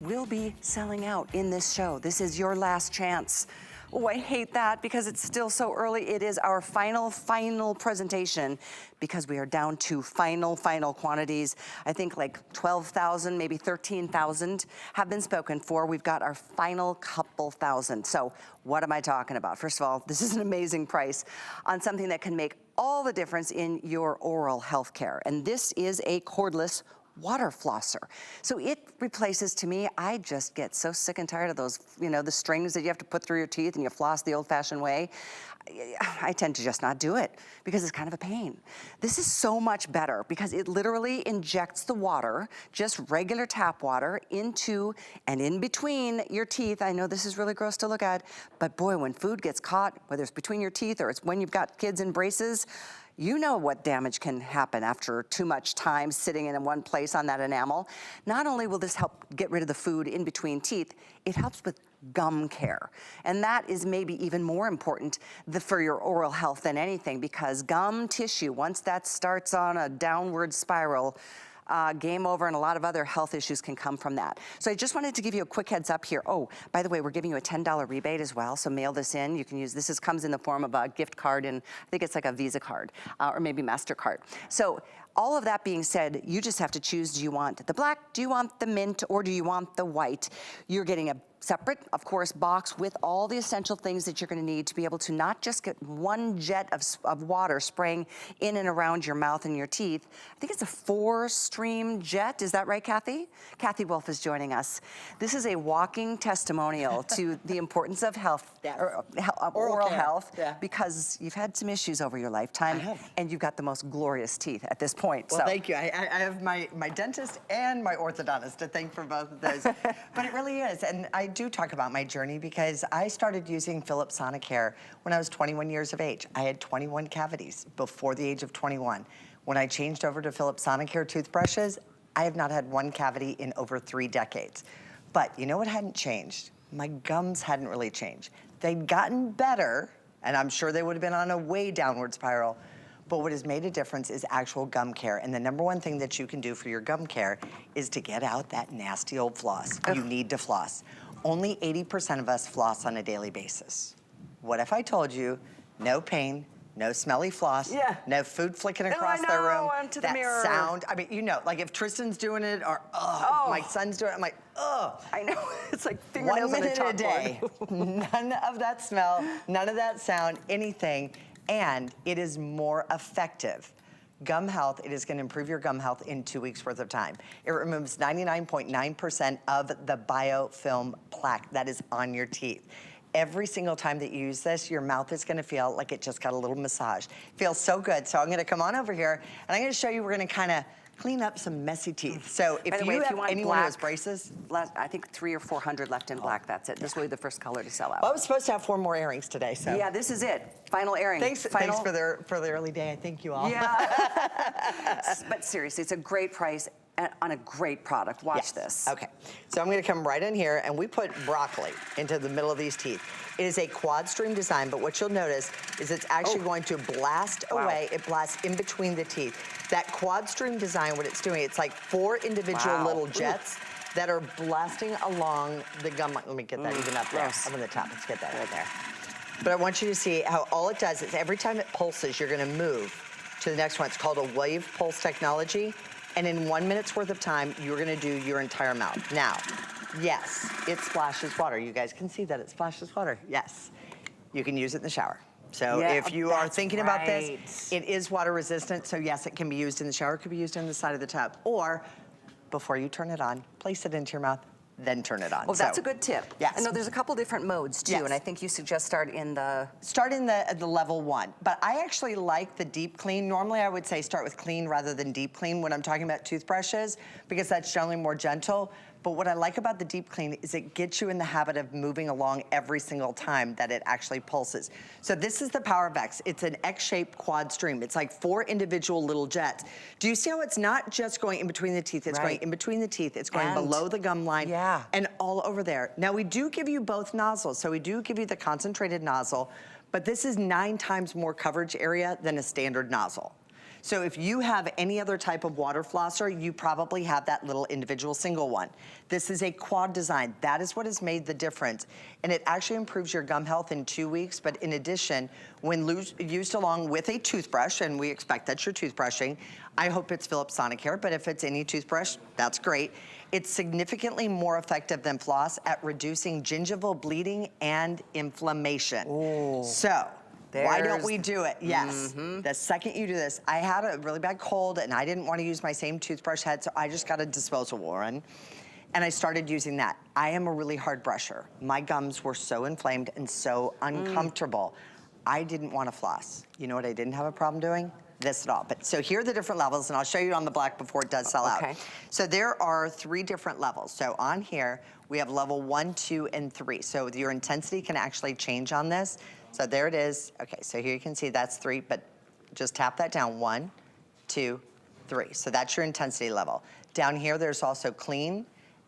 will be selling out in this show. This is your last chance. Oh, I hate that because it's still so early. It is our final presentation because we are down to final quantities. I think like 12,000, maybe 13,000 have been spoken for. We've got our final couple thousand. So what am I talking about? First of all, this is an amazing price on something that can make all the difference in your oral health care. And this is a cordless water flosser. So it replaces, to me, I just get so sick and tired of those, you know, the strings that you have to put through your teeth and you floss the old-fashioned way. I tend to just not do it because it's kind of a pain. This is so much better because it literally injects the water, just regular tap water, into and in between your teeth. I know this is really gross to look at, but boy, when food gets caught, whether it's between your teeth or it's when you've got kids in braces, you know what damage can happen after too much time sitting in one place on that enamel. Not only will this help get rid of the food in between teeth, it helps with gum care. And that is maybe even more important for your oral health than anything, because gum tissue, once that starts on a downward spiral, game over, and a lot of other health issues can come from that. So I just wanted to give you a quick heads up here. Oh, by the way, we're giving you a $10 rebate as well, so mail this in. You can use, this comes in the form of a gift card, and I think it's like a Visa card, or maybe MasterCard. So all of that being said, you just have to choose, do you want the black, do you want the mint, or do you want the white? You're getting a separate, of course, box with all the essential things that you're gonna need to be able to not just get one jet of water spraying in and around your mouth and your teeth. I think it's a 4-stream jet, is that right, Kathy? Kathy Wolf is joining us. This is a walking testimonial to the importance of health, Yes. Oral health, yeah. Because you've had some issues over your lifetime, I have. and you've got the most glorious teeth at this point. Well, so. thank you. I have my dentist and my orthodontist to thank for both of those. But it really is. And I do talk about my journey because I started using Philips Sonicare when I was 21 years of age. I had 21 cavities before the age of 21. When I changed over to Philips Sonicare toothbrushes, I have not had one cavity in over 3 decades. But you know what hadn't changed? My gums hadn't really changed. They'd gotten better, and I'm sure they would have been on a way downward spiral. But what has made a difference is actual gum care. And the #1 thing that you can do for your gum care is to get out that nasty old floss. You need to floss. Only 80% of us floss on a daily basis. What if I told you, no pain, no smelly floss, no food flicking across the room, onto the mirror. Sound, I mean, you know, like if Tristan's doing it or my son's doing it, I'm like, I know, it's like fingernails 1 on a minute a day, chalkboard. none of that smell, none of that sound, anything, and it is more effective. Gum health, it is gonna improve your gum health in 2 weeks worth of time. It removes 99.9% of the biofilm plaque that is on your teeth. Every single time that you use this, your mouth is gonna feel like it just got a little massage. Feels so good. So I'm gonna come on over here and I'm gonna show you, we're gonna kinda clean up some messy teeth. So if you have anyone who has braces. I think 300 or 400 left in black, that's it. This will be the first color to sell out. Well, I was supposed to have 4 more earrings today, so. Yeah, this is it. Final airing. Thanks for the early day. I thank you all. Yeah. But seriously, it's a great price on a great product. Watch this. Okay, so I'm gonna come right in here and we put broccoli into the middle of these teeth. It is a quad stream design, but what you'll notice is it's actually going to blast away. It blasts in between the teeth. That quad stream design, what it's doing, it's like 4 individual little jets that are blasting along the gum line. Let me get that even up there. Up on the top, let's get that right there. But I want you to see how all it does is every time it pulses, you're gonna move to the next one. It's called a wave pulse technology. And in 1 minute's worth of time, you're gonna do your entire mouth. Now, yes, it splashes water. You guys can see that it splashes water. Yes, you can use it in the shower. So if you are thinking about this, it is water resistant. So yes, it can be used in the shower. It could be used in the side of the tub. Or before you turn it on, place it into your mouth, then turn it on. Oh, that's a good tip. Yes. I know there's a couple different modes too, and I think you suggest start in the level 1. But I actually like the deep clean. Normally I would say start with clean rather than deep clean when I'm talking about toothbrushes, because that's generally more gentle. But what I like about the deep clean is it gets you in the habit of moving along every single time that it actually pulses. So this is the Power of X. It's an X-shaped quad stream. It's like 4 individual little jets. Do you see how it's not just going in between the teeth? It's going in between the teeth. It's going below the gum line and all over there. Now we do give you both nozzles. So we do give you the concentrated nozzle, but this is 9 times more coverage area than a standard nozzle. So if you have any other type of water flosser, you probably have that little individual single one. This is a quad design. That is what has made the difference. And it actually improves your gum health in 2 weeks, but in addition, when used along with a toothbrush, and we expect that's your toothbrushing, I hope it's Philips Sonicare, but if it's any toothbrush, that's great. It's significantly more effective than floss at reducing gingival bleeding and inflammation. Ooh. So, why don't we do it? Yes. The second you do this, I had a really bad cold and I didn't want to use my same toothbrush head, so I just got a disposable one. And I started using that. I am a really hard brusher. My gums were so inflamed and so uncomfortable. I didn't want to floss. You know what I didn't have a problem doing? This at all. But so here are the different levels, and I'll show you on the black before it does sell out. So there are 3 different levels. So on here, we have level 1, 2, and 3. So your intensity can actually change on this. So there it is. Okay, so here you can see that's 3, but just tap that down. 1, 2, 3. So that's your intensity level. Down here, there's also clean,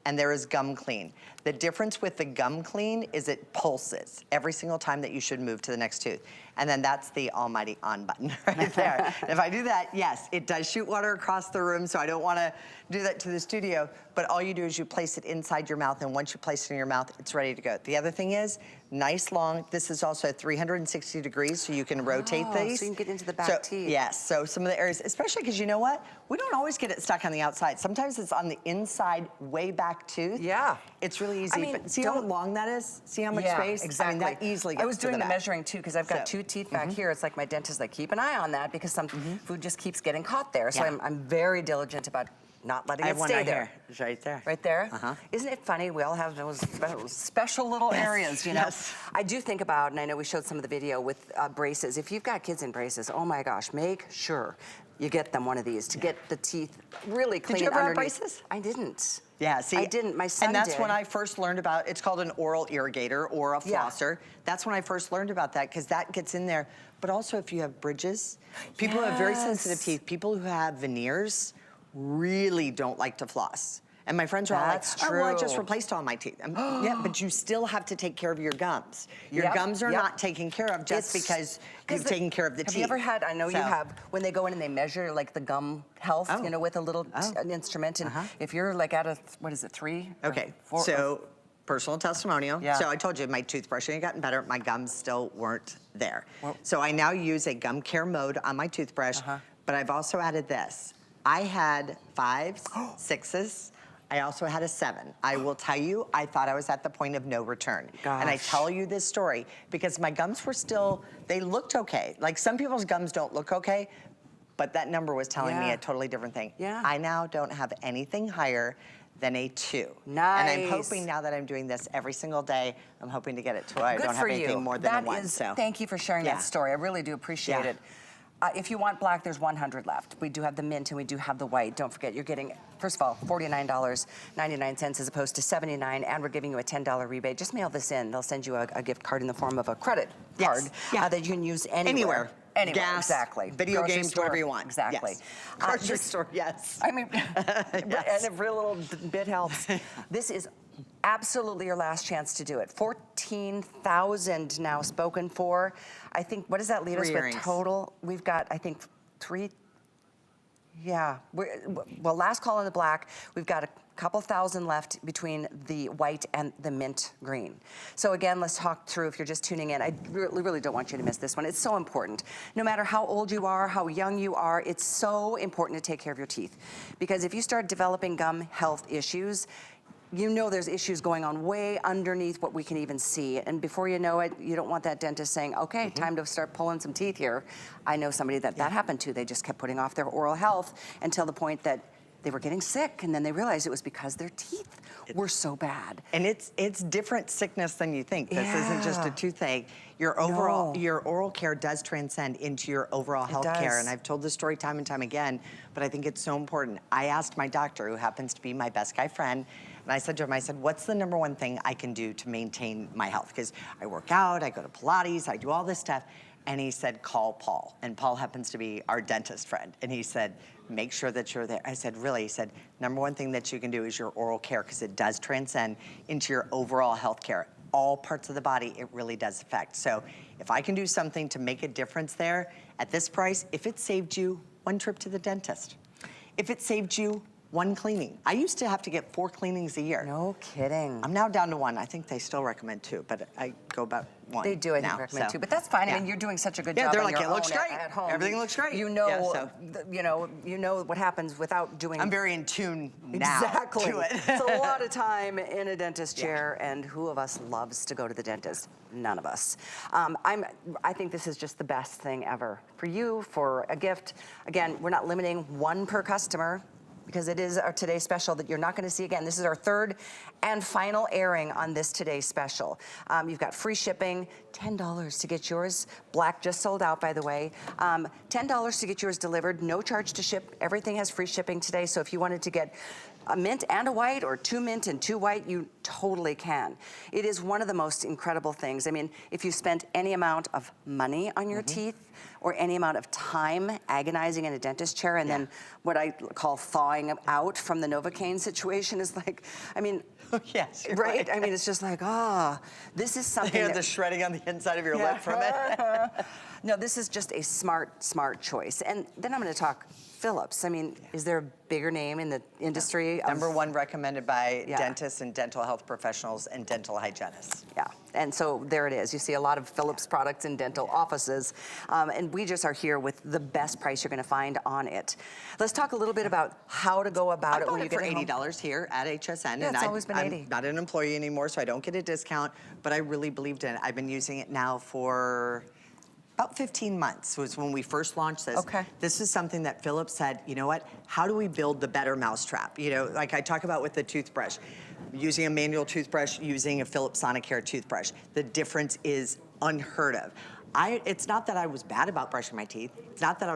and there is gum clean. The difference with the gum clean is it pulses every single time that you should move to the next tooth. And then that's the almighty on button right there. If I do that, yes, it does shoot water across the room, so I don't wanna do that to the studio, but all you do is you place it inside your mouth, and once you place it in your mouth, it's ready to go. The other thing is, nice long, this is also 360 degrees, so you can rotate these. So you can get into the back teeth. Yes, so some of the areas, especially because you know what? We don't always get it stuck on the outside. Sometimes it's on the inside, way back tooth. Yeah. It's really easy, I mean, but see how long that is? See how much space? Exactly. I mean, that easily gets I was to the doing the back. measuring too, because I've got 2 teeth back here. It's like my dentist, like, keep an eye on that because some food just keeps getting caught there. So I'm very diligent about not letting it stay there. It's right there. Right there? Isn't it funny? We all have those special little areas, you know? I do think about, and I know we showed some of the video with braces. If you've got kids in braces, oh my gosh, make sure you get them one of these to get the teeth really clean. Did you ever have underneath. braces? I didn't. Yeah, see. I didn't, my son And that's did. when I first learned about, it's called an oral irrigator or a flosser. That's when I first learned about that, because that gets in there. But also if you have bridges, people who have very sensitive teeth, people who have veneers really don't like to floss. And my friends are all like, oh, well, I just replaced all my teeth. Yeah, but you still have to take care of your gums. Your gums are not taken care of just because you've taken care of the teeth. Have you ever had, I know you have, when they go in and they measure like the gum health, you know, with a little an instrument, and if you're like at a, what is it, 3? Okay, 4, so personal testimonial. So I told you my toothbrushing had gotten better, my gums still weren't there. So I now use a gum care mode on my toothbrush, but I've also added this. I had 5s, 6s, I also had a 7. I will tell you, I thought I was at the point of no return. And I tell you this story because my gums were still, they looked okay. Like some people's gums don't look okay, but that number was telling me a totally different thing. I now don't have anything higher than a 2. Nice. And I'm hoping now that I'm doing this every single day, I'm hoping to get it to where I don't have anything more than a 1. Thank you for sharing that story. I really do appreciate it. If you want black, there's 100 left. We do have the mint and we do have the white. Don't forget, you're getting, first of all, $49.99 as opposed to $79, and we're giving you a $10 rebate. Just mail this in. They'll send you a gift card in the form of a credit card that you can use anywhere. Anywhere, gas, exactly. Video Grocery games, store, whatever you want. Exactly. Yes. Grocery store, yes. I mean, and every little bit helps. This is absolutely your last chance to do it. 14,000 now spoken for. I think, what does that leave us with total? We've got, I think, 3. Yeah. Well, last call in the black. We've got a couple thousand left between the white and the mint green. So again, let's talk through, if you're just tuning in, I really don't want you to miss this one. It's so important. No matter how old you are, how young you are, it's so important to take care of your teeth. Because if you start developing gum health issues, you know there's issues going on way underneath what we can even see. And before you know it, you don't want that dentist saying, okay, time to start pulling some teeth here. I know somebody that happened to. They just kept putting off their oral health until the point that they were getting sick, and then they realized it was because their teeth were so bad. And it's different sickness than you think. This isn't just a toothache. Your overall, your oral care does transcend into your overall health care. And I've told this story time and time again, but I think it's so important. I asked my doctor, who happens to be my best guy friend, and I said to him, I said, what's the #1 thing I can do to maintain my health? Because I work out, I go to Pilates, I do all this stuff. And he said, call Paul. And Paul happens to be our dentist friend. And he said, make sure that you're there. I said, really? He said, #1 thing that you can do is your oral care, because it does transcend into your overall health care. All parts of the body, it really does affect. So if I can do something to make a difference there, at this price, if it saved you one trip to the dentist. If it saved you one cleaning. I used to have to get 4 cleanings a year. No kidding. I'm now down to 1. I think they still recommend 2, but I go about 1. They do, I think, recommend 2, but that's fine. I mean, you're doing such a good job. They're on like, your it looks own great. At home. Everything looks great. You know, Yeah, you know what happens without doing. I'm very in tune now Exactly. to it. It's a lot of time in a dentist chair, and who of us loves to go to the dentist? None of us. I think this is just the best thing ever for you, for a gift. Again, we're not limiting 1 per customer, because it is our Today Special that you're not going to see again. This is our 3rd and final airing on this Today Special. You've got free shipping, $10 to get yours. Black just sold out, by the way. $10 to get yours delivered, no charge to ship. Everything has free shipping today, so if you wanted to get a mint and a white, or 2 mint and 2 white, you totally can. It is one of the most incredible things. I mean, if you spent any amount of money on your teeth, or any amount of time agonizing in a dentist chair, and then what I call thawing out from the Novocaine situation is like, I mean, yes, right? I mean, it's just like, this is something. The shredding on the inside of your lip from it. No, this is just a smart choice. And then I'm going to talk Philips. I mean, is there a bigger name in the industry? Number 1 recommended by dentists and dental health professionals and dental hygienists. Yeah, and so there it is. You see a lot of Philips products in dental offices, and we just are here with the best price you're going to find on it. Let's talk a little bit about how to go about it when you get it home. I bought it for $80 here at HSN, Yeah, it's always been $80. I'm not an employee anymore, so I don't get a discount, but I really believed in it. I've been using it now for about 15 months was when we first launched this. Okay. This is something that Philips said, you know what, how do we build the better mousetrap? You know, like I talk about with the toothbrush, using a manual toothbrush, using a Philips Sonicare toothbrush. The difference is unheard of. It's not that I was bad about brushing my teeth. It's not that I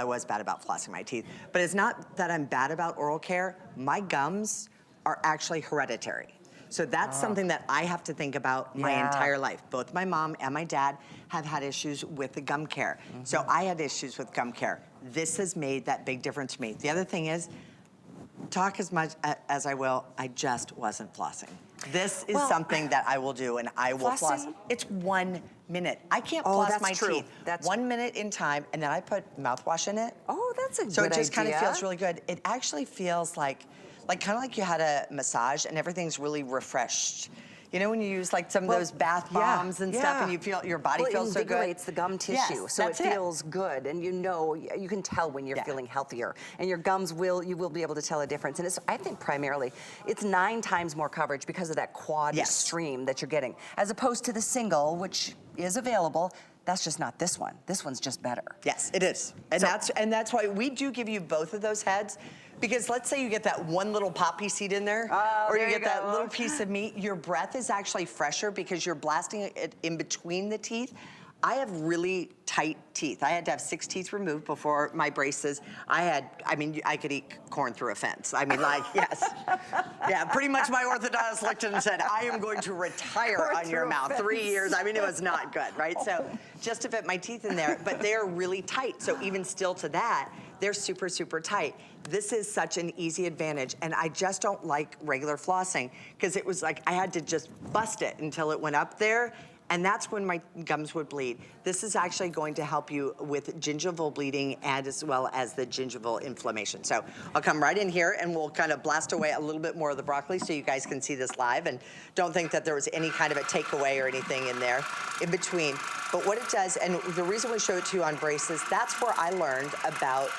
was bad about flossing my teeth, but it's not that I'm bad about oral care. My gums are actually hereditary. So that's something that I have to think about my entire life. Both my mom and my dad have had issues with the gum care. So I had issues with gum care. This has made that big difference to me. The other thing is, talk as much as I will, I just wasn't flossing. This is something that I will do, and I will floss. It's 1 minute. I can't floss my teeth. That's 1 minute in time, and then I put mouthwash in it. Oh, that's a good idea. So it just kind of feels really good. It actually feels like kind of like you had a massage and everything's really refreshed. You know when you use like some of those bath bombs and stuff, and you feel your body feels so good. It invigorates the gum tissue, so it feels good, and you can tell when you're feeling healthier, and your gums you will be able to tell a difference. And I think primarily it's 9 times more coverage because of that quad stream that you're getting, as opposed to the single, which is available. That's just not this one. This one's just better. Yes, it is, and that's why we do give you both of those heads. Because let's say you get that one little poppy seed in there, or you get that little piece of meat, your breath is actually fresher because you're blasting it in between the teeth. I have really tight teeth. I had to have 6 teeth removed before my braces. I could eat corn through a fence. I mean, like, yes. Yeah, pretty much my orthodontist looked at it and said, I am going to retire on your mouth. 3 years, I mean, it was not good, right? So just to fit my teeth in there, but they're really tight. So even still to that, they're super, super tight. This is such an easy advantage, and I just don't like regular flossing because it was like I had to just bust it until it went up there, and that's when my gums would bleed. This is actually going to help you with gingival bleeding and as well as the gingival inflammation. So I'll come right in here and we'll kind of blast away a little bit more of the broccoli so you guys can see this live, and don't think that there was any kind of a takeaway or anything in there in between. But what it does, and the reason we show it to you on braces, that's where I learned about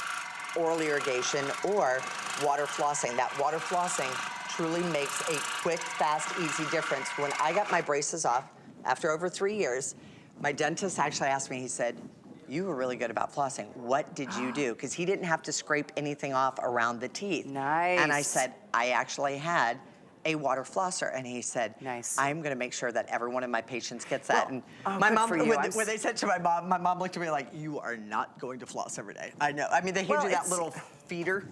oral irrigation or water flossing. That water flossing truly makes a quick, fast, easy difference. When I got my braces off, after over 3 years, my dentist actually asked me, he said, you were really good about flossing. What did you do? Because he didn't have to scrape anything off around the teeth. Nice. And I said, I actually had a water flosser. And he said, nice. I'm gonna make sure that every one of my patients gets that. Well, and my mom, when they said to my mom looked at me like, you are not going to floss every day. I know, I mean, they hand you that little feeder.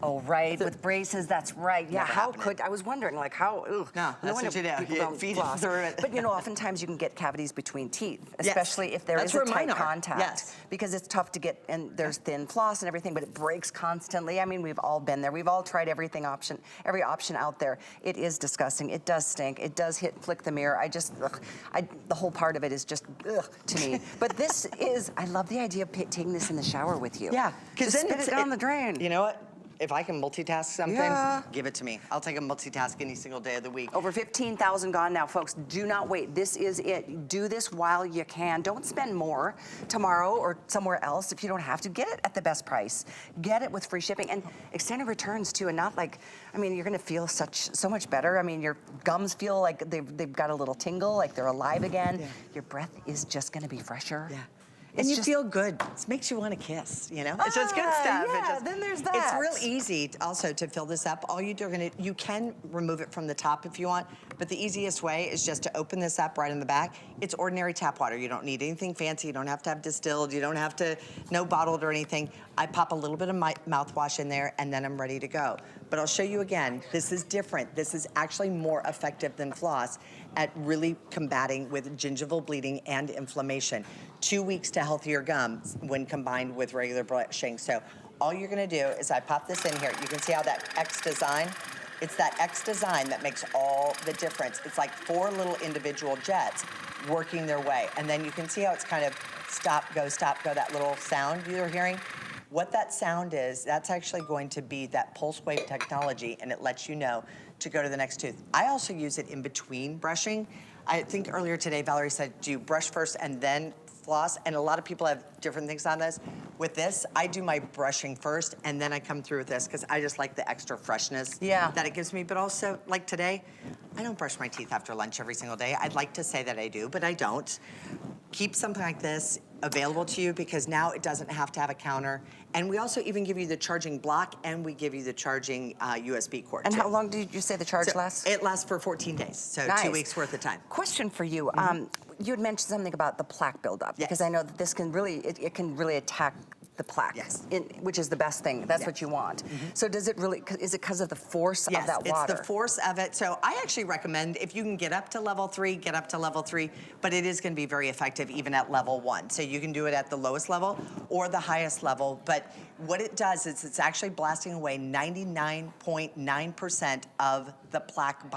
Oh, right, with braces, that's right. Yeah, Never how happening. could, I was wondering, like, how, ugh. No, that's wonder what you do. people You don't feed it floss. through it. But, you know, oftentimes you can get cavities between teeth, Yes. especially if there That's is a where mine tight are. contact. Yes. Because it's tough to get, and there's thin floss and everything, but it breaks constantly. I mean, we've all been there. We've all tried every option out there. It is disgusting. It does stink. It does flick the mirror. The whole part of it is just ugh to me. But this is, I love the idea of taking this in the shower with you. Yeah, because then spit it down the drain. You know what? If I can multitask something, Yeah. give it to me. I'll take a multitask any single day of the week. Over 15,000 gone now, folks. Do not wait. This is it. Do this while you can. Don't spend more tomorrow or somewhere else if you don't have to. Get it at the best price. Get it with free shipping and extended returns too. And not like, I mean, you're gonna feel so much better. I mean, your gums feel like they've got a little tingle, like they're alive again. Yeah. Your breath is just gonna be fresher. Yeah. It's And you just, feel good. It makes you want to kiss, you know? It's just good stuff. Yeah, then there's that. It's real easy also to fill this up. All you can remove it from the top if you want, but the easiest way is just to open this up right in the back. It's ordinary tap water. You don't need anything fancy. You don't have to have distilled. You don't have to, no bottled or anything. I pop a little bit of my mouthwash in there and then I'm ready to go. But I'll show you again, this is different. This is actually more effective than floss at really combating with gingival bleeding and inflammation. 2 weeks to healthier gums when combined with regular brushing. So all you're gonna do is I pop this in here. You can see how that X design, it's that X design that makes all the difference. It's like 4 little individual jets working their way. And then you can see how it's kind of stop, go, that little sound you're hearing. What that sound is, that's actually going to be that pulse wave technology, and it lets you know to go to the next tooth. I also use it in between brushing. I think earlier today, Valerie said, do you brush first and then floss? And a lot of people have different things on this. With this, I do my brushing first, and then I come through with this, because I just like the extra freshness that it gives me. But also, like today, I don't brush my teeth after lunch every single day. I'd like to say that I do, but I don't. Keep something like this available to you, because now it doesn't have to have a counter. And we also even give you the charging block, and we give you the charging USB cord. And too. how long did you say the charge lasts? It lasts for 14 days, so Nice. 2 weeks worth of time. Question for you. You had mentioned something about the plaque buildup, Yes. because I know that this can really, it can really attack the plaque, Yes. Which is the best thing. That's what you want. So does it really, is it because of the force of that water? It's the force of it. So I actually recommend, if you can get up to level 3, get up to level 3, but it is gonna be very effective even at level 1. So you can do it at the lowest level or the highest level, but what it does is it's actually blasting away 99.9% of the plaque